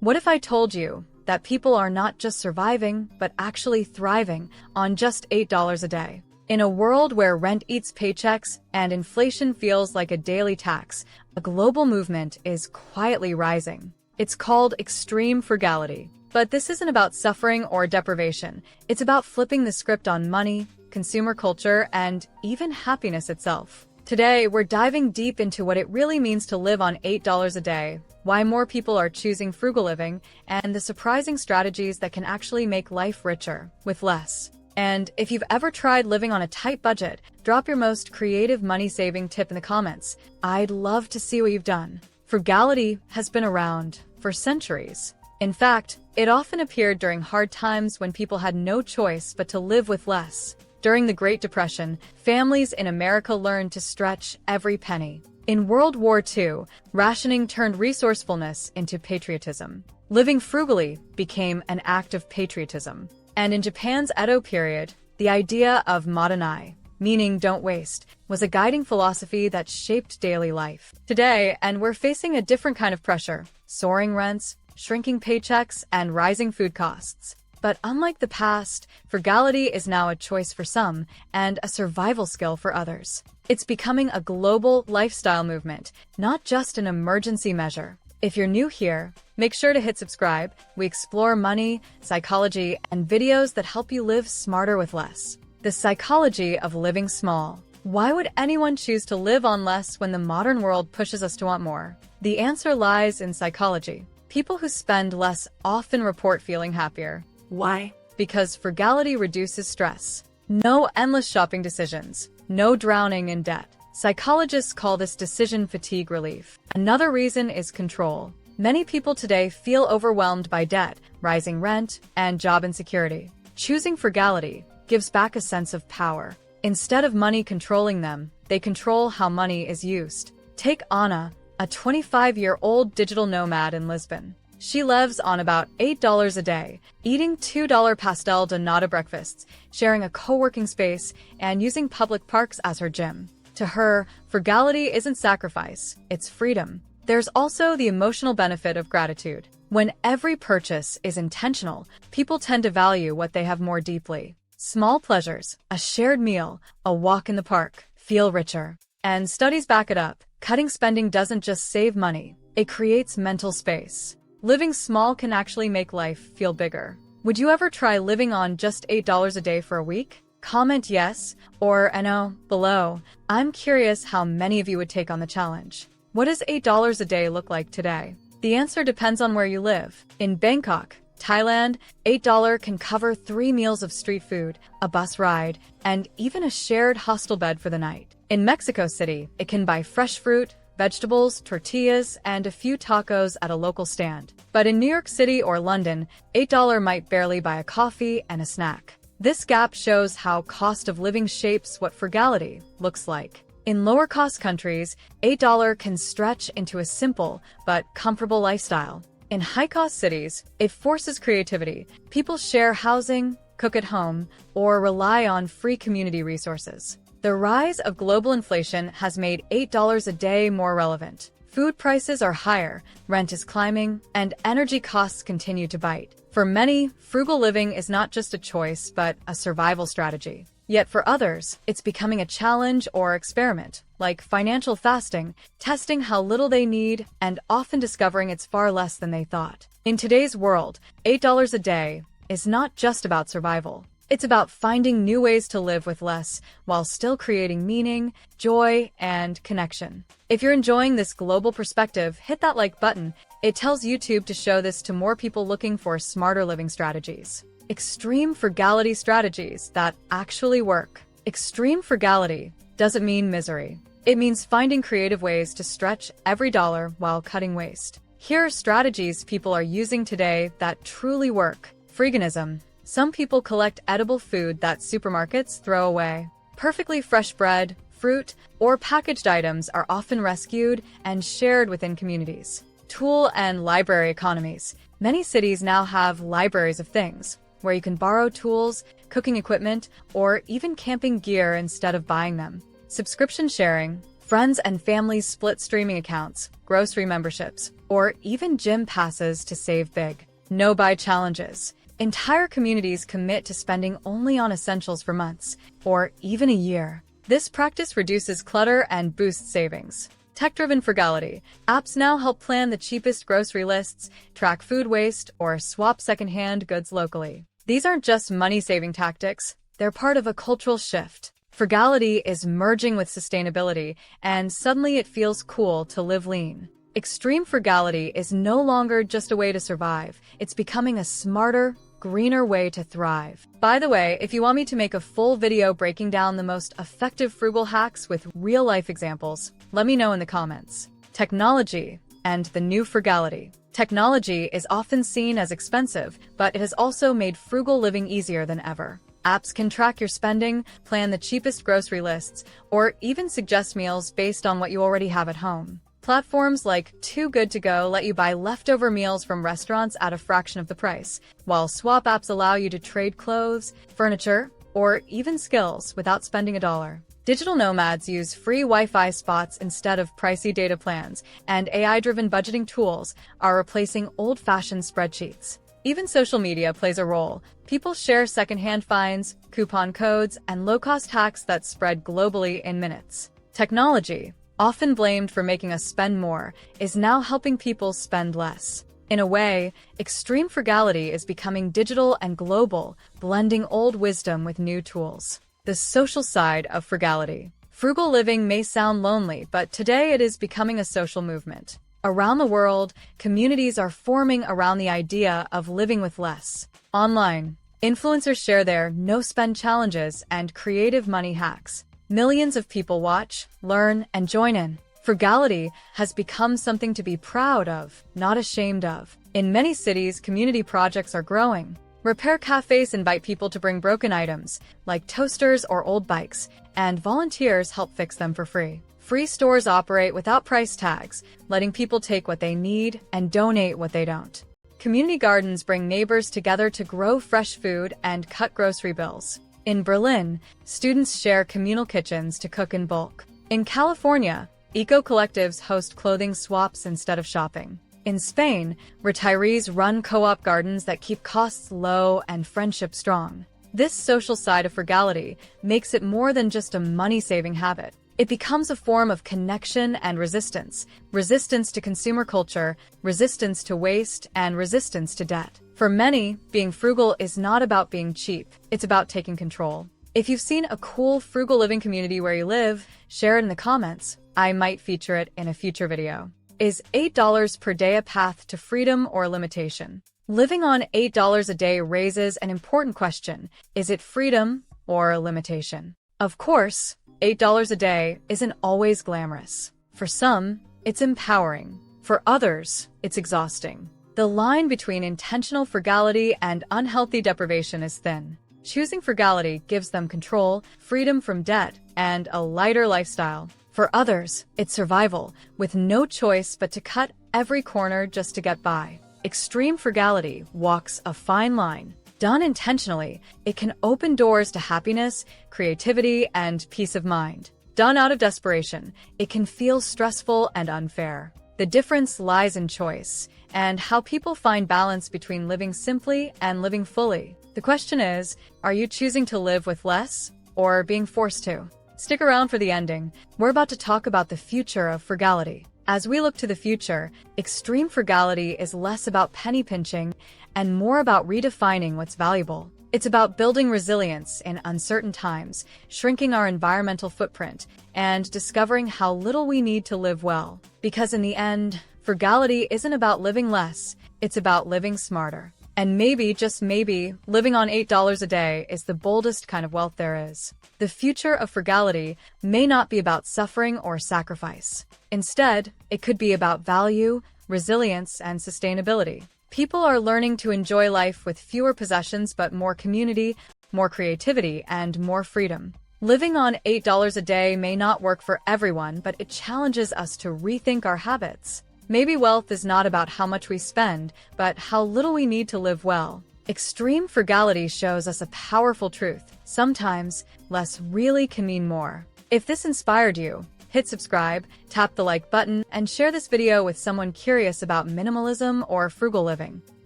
What if I told you that people are not just surviving, but actually thriving on just $8 a day? In a world where rent eats paychecks and inflation feels like a daily tax, a global movement is quietly rising. It's called extreme frugality. But this isn't about suffering or deprivation. It's about flipping the script on money, consumer culture, and even happiness itself. Today, we're diving deep into what it really means to live on $8 a day, why more people are choosing frugal living, and the surprising strategies that can actually make life richer with less. And if you've ever tried living on a tight budget, drop your most creative money-saving tip in the comments. I'd love to see what you've done. Frugality has been around for centuries. In fact, it often appeared during hard times when people had no choice but to live with less. During the Great Depression, families in America learned to stretch every penny. In World War II, rationing turned resourcefulness into patriotism. Living frugally became an act of patriotism. And in Japan's Edo period, the idea of madanai, meaning don't waste, was a guiding philosophy that shaped daily life. Today, and we're facing a different kind of pressure: soaring rents, shrinking paychecks, and rising food costs. But unlike the past, frugality is now a choice for some and a survival skill for others. It's becoming a global lifestyle movement, not just an emergency measure. If you're new here, make sure to hit subscribe. We explore money, psychology, and videos that help you live smarter with less. The psychology of living small. Why would anyone choose to live on less when the modern world pushes us to want more? The answer lies in psychology. People who spend less often report feeling happier. Why? Because frugality reduces stress. No endless shopping decisions. No drowning in debt. Psychologists call this decision fatigue relief. Another reason is control. Many people today feel overwhelmed by debt, rising rent, and job insecurity. Choosing frugality gives back a sense of power. Instead of money controlling them, they control how money is used. Take Anna, a 25-year-old digital nomad in Lisbon. She lives on about $8 a day, eating $2 pastel de nata breakfasts, sharing a co-working space, and using public parks as her gym. To her, frugality isn't sacrifice, it's freedom. There's also the emotional benefit of gratitude. When every purchase is intentional, people tend to value what they have more deeply. Small pleasures, a shared meal, a walk in the park, feel richer. And studies back it up. Cutting spending doesn't just save money, it creates mental space. Living small can actually make life feel bigger. Would you ever try living on just $8 a day for a week? Comment yes or no below. I'm curious how many of you would take on the challenge. What does $8 a day look like today? The answer depends on where you live. In Bangkok, Thailand, $8 can cover 3 meals of street food, a bus ride, and even a shared hostel bed for the night. In Mexico City, it can buy fresh fruit, vegetables, tortillas, and a few tacos at a local stand. But in New York City or London, $8 might barely buy a coffee and a snack. This gap shows how cost of living shapes what frugality looks like. In lower-cost countries, $8 can stretch into a simple but comfortable lifestyle. In high-cost cities, it forces creativity. People share housing, cook at home, or rely on free community resources. The rise of global inflation has made $8 a day more relevant. Food prices are higher, rent is climbing, and energy costs continue to bite. For many, frugal living is not just a choice, but a survival strategy. Yet for others, it's becoming a challenge or experiment, like financial fasting, testing how little they need and often discovering it's far less than they thought. In today's world, $8 a day is not just about survival. It's about finding new ways to live with less while still creating meaning, joy, and connection. If you're enjoying this global perspective, hit that like button. It tells YouTube to show this to more people looking for smarter living strategies. Extreme frugality strategies that actually work. Extreme frugality doesn't mean misery. It means finding creative ways to stretch every dollar while cutting waste. Here are strategies people are using today that truly work. Freeganism. Some people collect edible food that supermarkets throw away. Perfectly fresh bread, fruit, or packaged items are often rescued and shared within communities. Tool and library economies. Many cities now have libraries of things, where you can borrow tools, cooking equipment, or even camping gear instead of buying them. Subscription sharing. Friends and families split streaming accounts, grocery memberships, or even gym passes to save big. No-buy challenges. Entire communities commit to spending only on essentials for months, or even a year. This practice reduces clutter and boosts savings. Tech-driven frugality. Apps now help plan the cheapest grocery lists, track food waste, or swap secondhand goods locally. These aren't just money-saving tactics, they're part of a cultural shift. Frugality is merging with sustainability, and suddenly it feels cool to live lean. Extreme frugality is no longer just a way to survive, it's becoming a smarter, greener way to thrive. By the way, if you want me to make a full video breaking down the most effective frugal hacks with real-life examples, let me know in the comments. Technology and the new frugality. Technology is often seen as expensive, but it has also made frugal living easier than ever. Apps can track your spending, plan the cheapest grocery lists, or even suggest meals based on what you already have at home. Platforms like Too Good To Go let you buy leftover meals from restaurants at a fraction of the price, while swap apps allow you to trade clothes, furniture, or even skills without spending a dollar. Digital nomads use free Wi-Fi spots instead of pricey data plans, and AI-driven budgeting tools are replacing old-fashioned spreadsheets. Even social media plays a role. People share secondhand finds, coupon codes, and low-cost hacks that spread globally in minutes. Technology, often blamed for making us spend more, is now helping people spend less. In a way, extreme frugality is becoming digital and global, blending old wisdom with new tools. The social side of frugality. Frugal living may sound lonely, but today it is becoming a social movement. Around the world, communities are forming around the idea of living with less. Online, influencers share their no-spend challenges and creative money hacks. Millions of people watch, learn, and join in. Frugality has become something to be proud of, not ashamed of. In many cities, community projects are growing. Repair cafes invite people to bring broken items, like toasters or old bikes, and volunteers help fix them for free. Free stores operate without price tags, letting people take what they need and donate what they don't. Community gardens bring neighbors together to grow fresh food and cut grocery bills. In Berlin, students share communal kitchens to cook in bulk. In California, eco-collectives host clothing swaps instead of shopping. In Spain, retirees run co-op gardens that keep costs low and friendship strong. This social side of frugality makes it more than just a money-saving habit. It becomes a form of connection and resistance. Resistance to consumer culture, resistance to waste, and resistance to debt. For many, being frugal is not about being cheap. It's about taking control. If you've seen a cool frugal living community where you live, share it in the comments. I might feature it in a future video. Is $8 per day a path to freedom or limitation? Living on $8 a day raises an important question. Is it freedom or a limitation? Of course, $8 a day isn't always glamorous. For some, it's empowering. For others, it's exhausting. The line between intentional frugality and unhealthy deprivation is thin. Choosing frugality gives them control, freedom from debt, and a lighter lifestyle. For others, it's survival, with no choice but to cut every corner just to get by. Extreme frugality walks a fine line. Done intentionally, it can open doors to happiness, creativity, and peace of mind. Done out of desperation, it can feel stressful and unfair. The difference lies in choice, and how people find balance between living simply and living fully. The question is, are you choosing to live with less, or being forced to? Stick around for the ending. We're about to talk about the future of frugality. As we look to the future, extreme frugality is less about penny pinching and more about redefining what's valuable. It's about building resilience in uncertain times, shrinking our environmental footprint, and discovering how little we need to live well. Because in the end, frugality isn't about living less, it's about living smarter. And maybe, just maybe, living on $8 a day is the boldest kind of wealth there is. The future of frugality may not be about suffering or sacrifice. Instead, it could be about value, resilience, and sustainability. People are learning to enjoy life with fewer possessions but more community, more creativity, and more freedom. Living on $8 a day may not work for everyone, but it challenges us to rethink our habits. Maybe wealth is not about how much we spend, but how little we need to live well. Extreme frugality shows us a powerful truth. Sometimes, less really can mean more. If this inspired you, hit subscribe, tap the like button, and share this video with someone curious about minimalism or frugal living.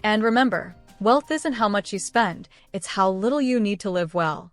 And remember, wealth isn't how much you spend, it's how little you need to live well.